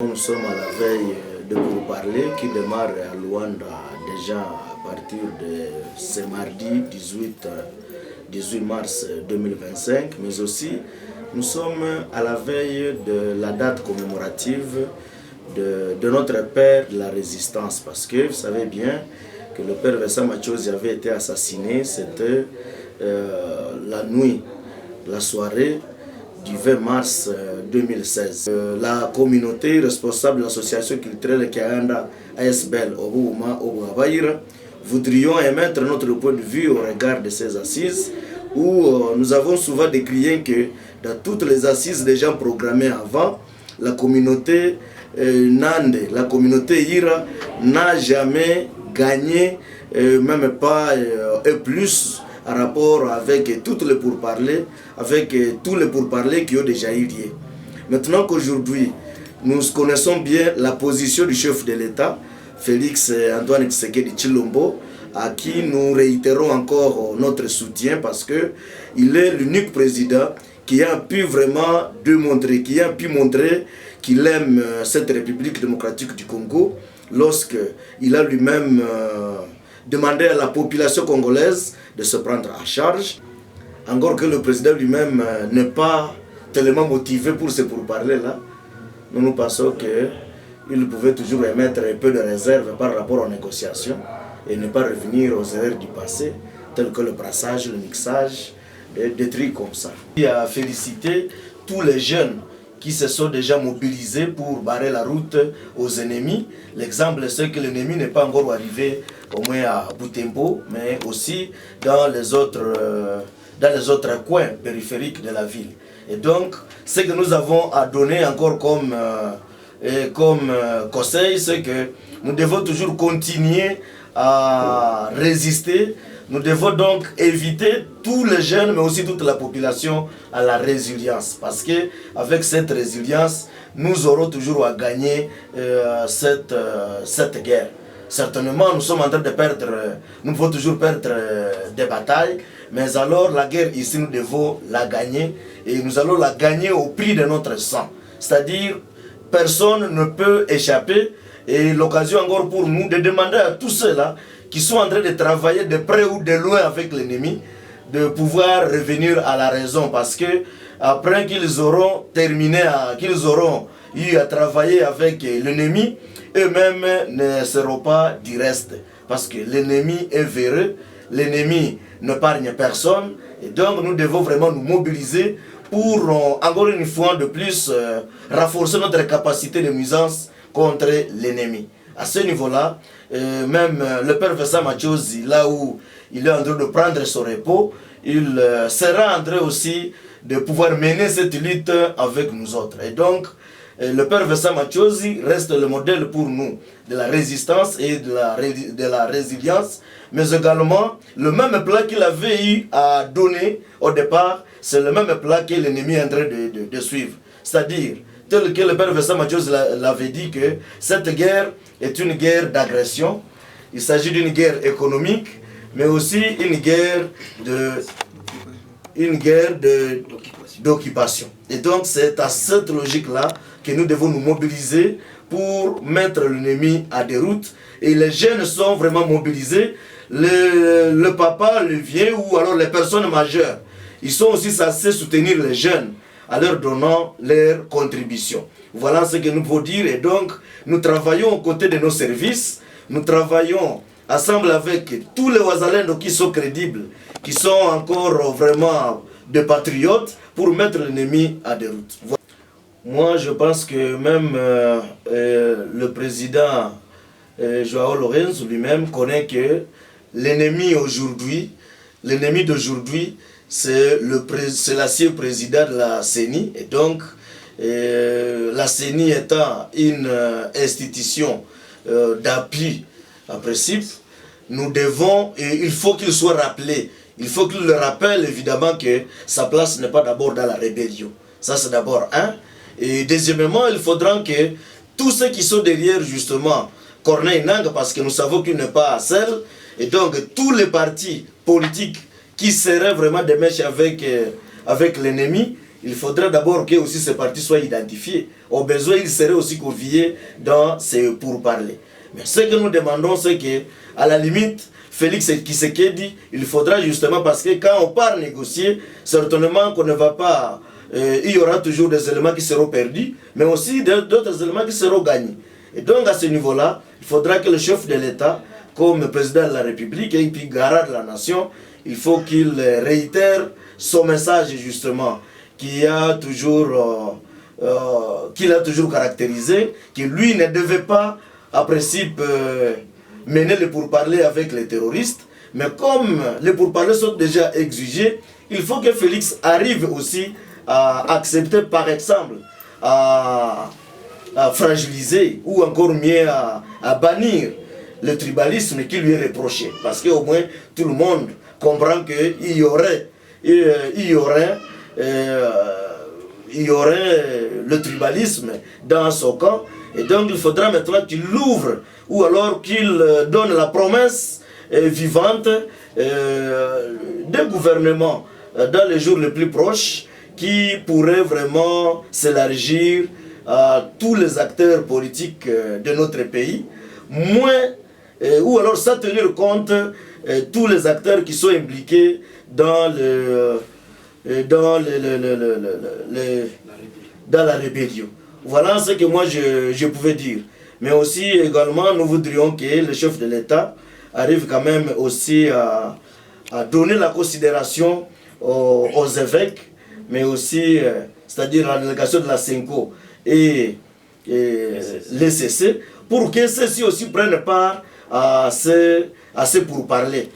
nous sommes à la veille de pourparlers qui démarre à Luanda déjà à partir de ce mardi 18 mars 2025, mais aussi nous sommes à la veille de la date commémorative de notre père de la résistance, parce que vous savez bien que le père Vincent Machozi avait été assassiné, c'était la nuit, la soirée du 20 mars 2016. La communauté responsable de l'association culturelle Kianda ASBL Obouma Oboabaïra voudrions émettre notre point de vue au regard de ces assises où nous avons souvent décrié que dans toutes les assises déjà programmées avant, la communauté Nande, la communauté Ira n'a jamais gagné, même pas plus en rapport avec tous les pourparlers, qui ont déjà eu lieu. Maintenant qu'aujourd'hui, nous connaissons bien la position du chef de l'État, Félix Antoine Tshisekedi Tshilombo, à qui nous réitérons encore notre soutien parce qu'il est l'unique président qui a pu vraiment démontrer, qui a pu montrer qu'il aime cette République démocratique du Congo lorsqu'il a lui-même demandé à la population congolaise de se prendre en charge. Encore que le président lui-même n'est pas tellement motivé pour ce pourparlers-là, nous pensons qu'il pouvait toujours émettre un peu de réserve par rapport aux négociations et ne pas revenir aux erreurs du passé, telles que le brassage, le mixage, des trucs comme ça. Il a félicité tous les jeunes qui se sont déjà mobilisés pour barrer la route aux ennemis. L'exemple, c'est que l'ennemi n'est pas encore arrivé au moins à Butembo, mais aussi dans les autres coins périphériques de la ville. Et donc, ce que nous avons à donner encore comme conseil, c'est que nous devons toujours continuer à résister. Nous devons donc éviter tous les jeunes, mais aussi toute la population à la résilience. Parce qu'avec cette résilience, nous aurons toujours à gagner cette guerre. Certainement, nous sommes en train de perdre, nous pouvons toujours perdre des batailles, mais alors la guerre ici, nous devons la gagner. Et nous allons la gagner au prix de notre sang. C'est-à-dire, personne ne peut échapper. Et l'occasion encore pour nous de demander à tous ceux-là qui sont en train de travailler de près ou de loin avec l'ennemi, de pouvoir revenir à la raison. Parce que après qu'ils auront terminé, qu'ils auront eu à travailler avec l'ennemi, eux-mêmes ne seront pas du reste. Parce que l'ennemi est véreux, l'ennemi n'épargne personne. Et donc nous devons vraiment nous mobiliser pour, encore une fois de plus, renforcer notre capacité de nuisance contre l'ennemi. À ce niveau-là, même le père Vincent Machozi, là où il est en train de prendre son repos, il sera en train aussi de pouvoir mener cette lutte avec nous autres. Et donc, le père Vincent Machozi reste le modèle pour nous de la résistance et de la résilience, mais également le même plan qu'il avait eu à donner au départ, c'est le même plan que l'ennemi est en train de suivre. C'est-à-dire, tel que le père Vincent Machozi l'avait dit, que cette guerre est une guerre d'agression. Il s'agit d'une guerre économique, mais aussi une guerre d'occupation. Et donc c'est à cette logique-là que nous devons nous mobiliser pour mettre l'ennemi à déroute. Et les jeunes sont vraiment mobilisés. Le papa, le vieux ou alors les personnes majeures, ils sont aussi censés soutenir les jeunes en leur donnant leur contribution. Voilà ce que nous pouvons dire. Et donc, nous travaillons aux côtés de nos services. Nous travaillons ensemble avec tous les Ouazalendo qui sont crédibles, qui sont encore vraiment des patriotes, pour mettre l'ennemi à déroute. Voilà. Moi, je pense que même le président Joao Lourenço lui-même connaît que l'ennemi d'aujourd'hui, c'est l'ancien président de la CENI. Et donc, la CENI étant une institution d'appui en principe, nous devons, et il faut qu'il soit rappelé, il faut qu'il le rappelle évidemment que sa place n'est pas d'abord dans la rébellion. Ça c'est d'abord un. Et deuxièmement, il faudra que tous ceux qui sont derrière justement Corneille Nangaa, parce que nous savons qu'il n'est pas seul, et donc tous les partis politiques qui seraient vraiment des mèches avec l'ennemi, il faudrait d'abord que aussi ces partis soient identifiés. Au besoin, ils seraient aussi conviés dans ces pourparlers. Mais ce que nous demandons, c'est que, à la limite, Félix Tshisekedi, il faudra justement, parce que quand on part négocier, certainement qu'on ne va pas, il y aura toujours des éléments qui seront perdus, mais aussi d'autres éléments qui seront gagnés. Et donc à ce niveau-là, il faudra que le chef de l'État, comme le président de la République et puis garant de la nation, il faut qu'il réitère son message justement, qu'il a toujours caractérisé, que lui ne devait pas, à principe, mener les pourparlers avec les terroristes, mais comme les pourparlers sont déjà exigés, il faut que Félix arrive aussi à accepter, par exemple, à fragiliser ou encore mieux à bannir le tribalisme qui lui est reproché. Parce qu'au moins tout le monde comprend qu'il y aurait le tribalisme dans son camp. Et donc il faudra maintenant qu'il l'ouvre ou alors qu'il donne la promesse vivante d'un gouvernement dans les jours les plus proches qui pourrait vraiment s'élargir à tous les acteurs politiques de notre pays, ou alors sans tenir compte tous les acteurs qui sont impliqués dans la rébellion. Voilà ce que moi je pouvais dire. Mais aussi également nous voudrions que le chef de l'État arrive quand même aussi à donner la considération aux évêques, mais aussi, c'est-à-dire la délégation de la CENCO et les CC, pour que ceux-ci aussi prennent part à ces pourparlers.